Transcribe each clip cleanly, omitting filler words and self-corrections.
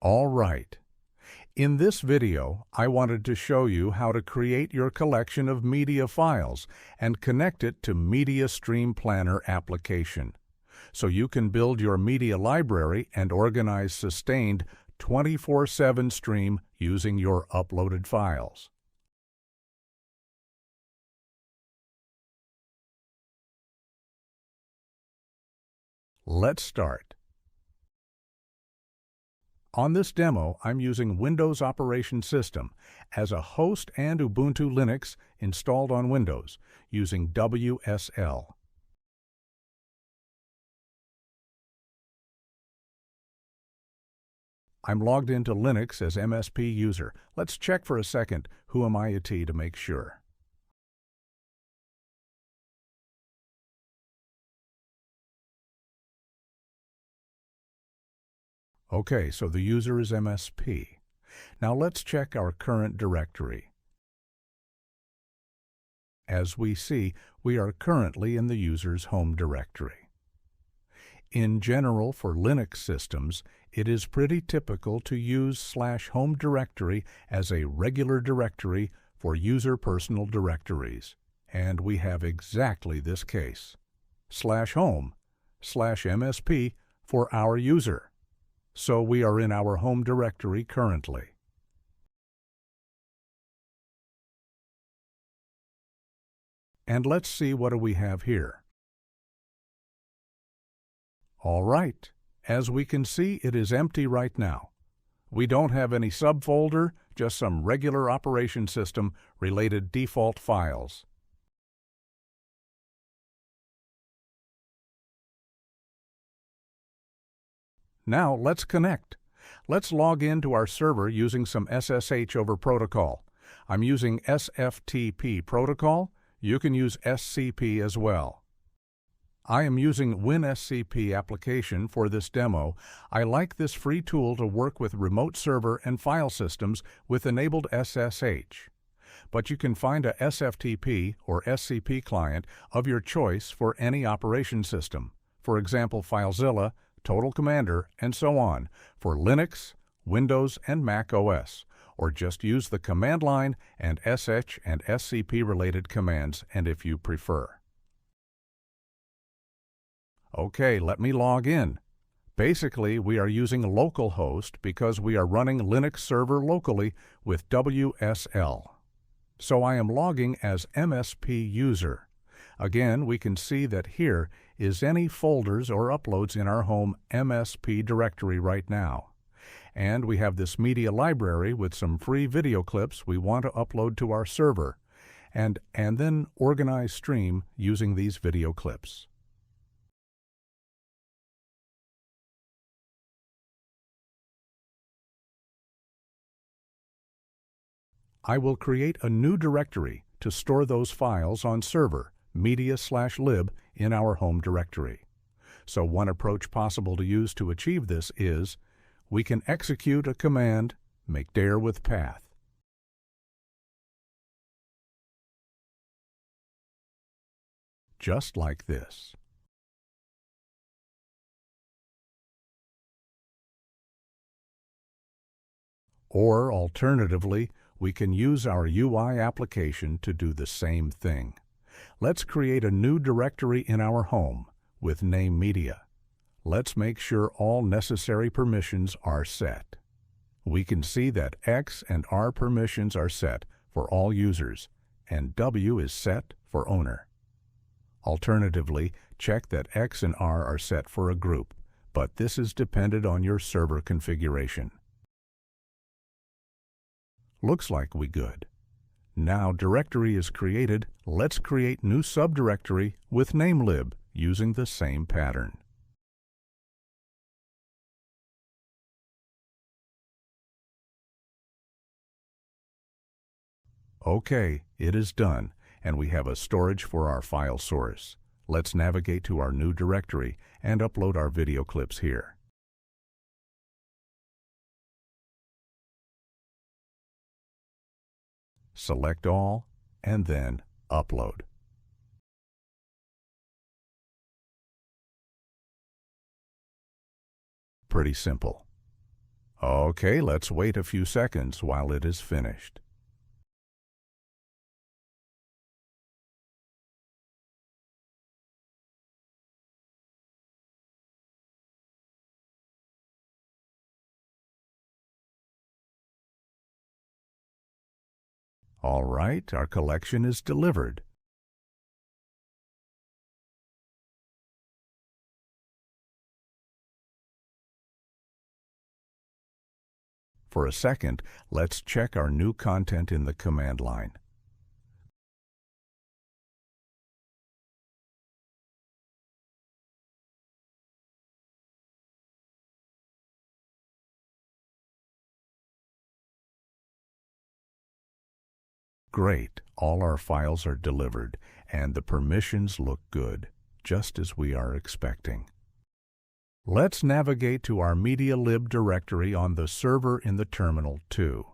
All right. In this video, I wanted to show you how to create your collection of media files and connect it to Media Stream Planner application, so you can build your media library and organize sustained 24/7 stream using your uploaded files. Let's start. On this demo, I'm using Windows Operation System as a host and Ubuntu Linux installed on Windows using WSL. I'm logged into Linux as MSP user. Let's check for a second Whoamit to make sure. Okay, so the user is MSP. Now let's check our current directory. As we see, we are currently in the user's home directory. In general, for Linux systems, it is pretty typical to use /home directory as a regular directory for user personal directories, and we have exactly this case. /home/MSP for our user. So we are in our home directory currently. And let's see what do we have here. All right, as we can see, it is empty right now. We don't have any subfolder, just some regular operation system related default files. Now let's connect. Let's log in to our server using some SSH over protocol. I'm using SFTP protocol. You can use SCP as well. I am using WinSCP application for this demo. I like this free tool to work with remote server and file systems with enabled SSH. But you can find a SFTP or SCP client of your choice for any operation system. For example, FileZilla, Total Commander, and so on, for Linux, Windows, and Mac OS, or just use the command line and SH and SCP related commands, and if you prefer. Okay, let me log in. Basically, we are using localhost because we are running Linux server locally with WSL. So I am logging as MSP user. Again, we can see that here is any folders or uploads in our home MSP directory right now. And we have this media library with some free video clips we want to upload to our server, and then organize stream using these video clips. I will create a new directory to store those files on server, media/lib, in our home directory. So one approach possible to use to achieve this is, we can execute a command, make dir with path. Just like this. Or alternatively, we can use our UI application to do the same thing. Let's create a new directory in our home with name media. Let's make sure all necessary permissions are set. We can see that X and R permissions are set for all users, and W is set for owner. Alternatively, check that X and R are set for a group, but this is dependent on your server configuration. Looks like we good. Now directory is created, let's create new subdirectory with namelib using the same pattern. Okay, it is done, and we have a storage for our file source. Let's navigate to our new directory and upload our video clips here. Select all, and then upload. Pretty simple. Okay, let's wait a few seconds while it is finished. All right, our collection is delivered. For a second, let's check our new content in the command line. Great, all our files are delivered, and the permissions look good, just as we are expecting. Let's navigate to our MediaLib directory on the server in the terminal too.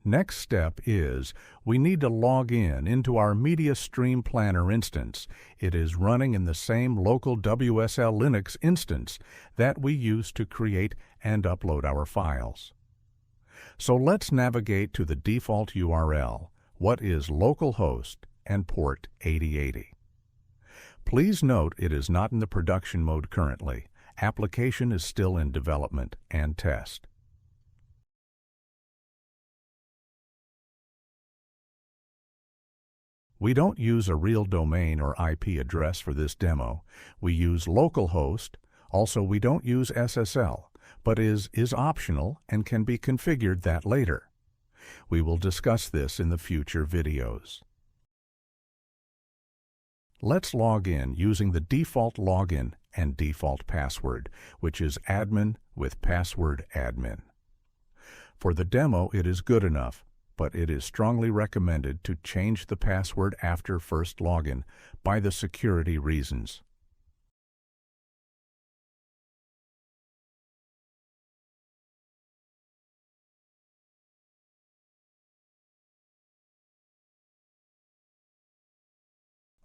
Next step is we need to log into our Media Stream Planner instance. It is running in the same local WSL Linux instance that we use to create and upload our files. So let's navigate to the default URL, what is localhost and port 8080. Please note it is not in the production mode currently. Application is still in development and test. We don't use a real domain or IP address for this demo. We use localhost. Also, we don't use SSL, but is optional and can be configured that later. We will discuss this in the future videos. Let's log in using the default login and default password, which is admin with password admin. For the demo, it is good enough, but it is strongly recommended to change the password after first login by the security reasons.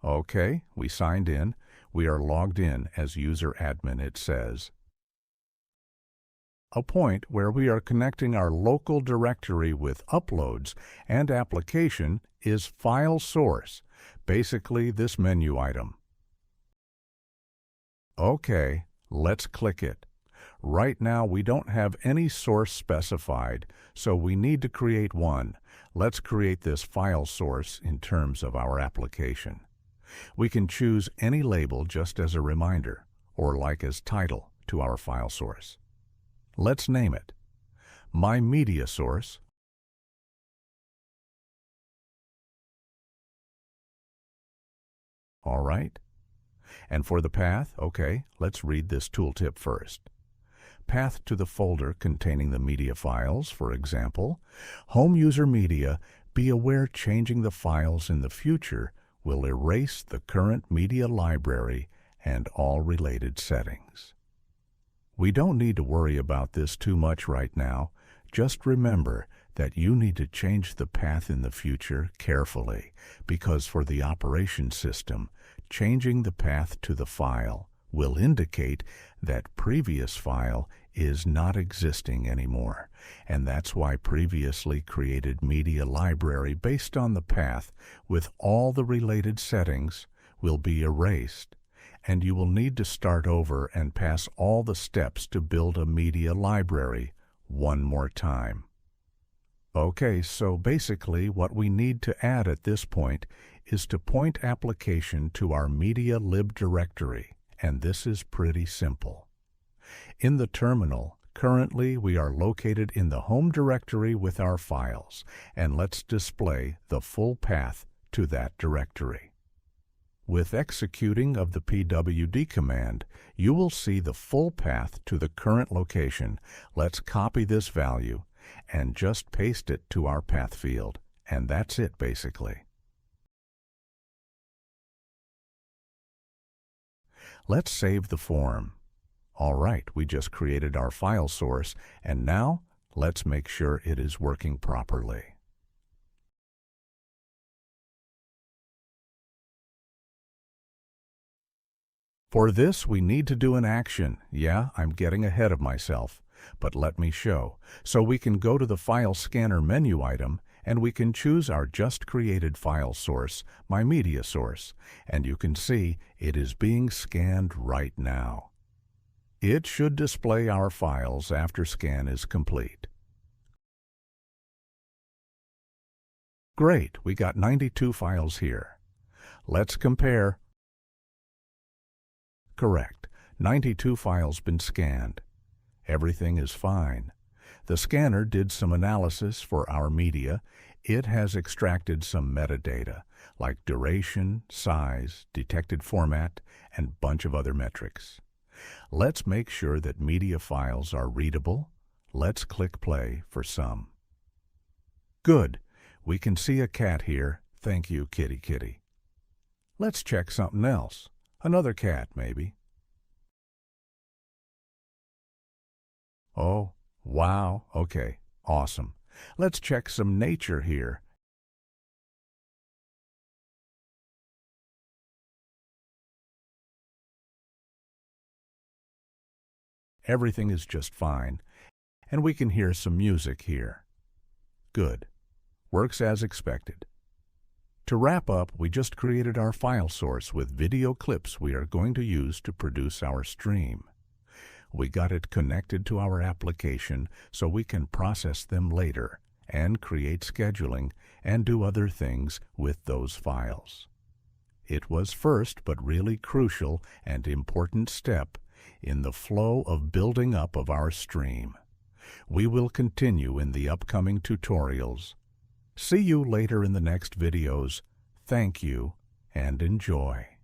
Okay, we signed in. We are logged in as user admin, it says. A point where we are connecting our local directory with uploads and application is File Source, basically this menu item. Okay, let's click it. Right now we don't have any source specified, so we need to create one. Let's create this file source in terms of our application. We can choose any label just as a reminder, or like as title to our file source. Let's name it My Media Source. All right. And for the path, okay, let's read this tooltip first. Path to the folder containing the media files, for example. Home user media, be aware changing the files in the future will erase the current media library and all related settings. We don't need to worry about this too much right now. Just remember that you need to change the path in the future carefully, because for the operation system, changing the path to the file will indicate that previous file is not existing anymore, and that's why previously created media library based on the path with all the related settings will be erased, and you will need to start over and pass all the steps to build a media library one more time. Okay, so basically what we need to add at this point is to point application to our media lib directory, and this is pretty simple. In the terminal, currently we are located in the home directory with our files, and let's display the full path to that directory. With executing of the pwd command, you will see the full path to the current location. Let's copy this value and just paste it to our path field, and that's it basically. Let's save the form. All right, we just created our file source, and now let's make sure it is working properly. For this, we need to do an action. Yeah, I'm getting ahead of myself, but let me show. So we can go to the File Scanner menu item, and we can choose our just created file source, my media source, and you can see it is being scanned right now. It should display our files after scan is complete. Great, we got 92 files here. Let's compare. Correct, 92 files been scanned. Everything is fine. The scanner did some analysis for our media. It has extracted some metadata, like duration, size, detected format, and bunch of other metrics. Let's make sure that media files are readable. Let's click play for some. Good. We can see a cat here. Thank you, kitty kitty. Let's check something else. Another cat, maybe. Oh, wow. Okay, awesome. Let's check some nature here. Everything is just fine, and we can hear some music here. Good. Works as expected. To wrap up, we just created our file source with video clips we are going to use to produce our stream. We got it connected to our application so we can process them later and create scheduling and do other things with those files. It was first but really crucial and important step in the flow of building up of our stream. We will continue in the upcoming tutorials. See you later in the next videos. Thank you and enjoy.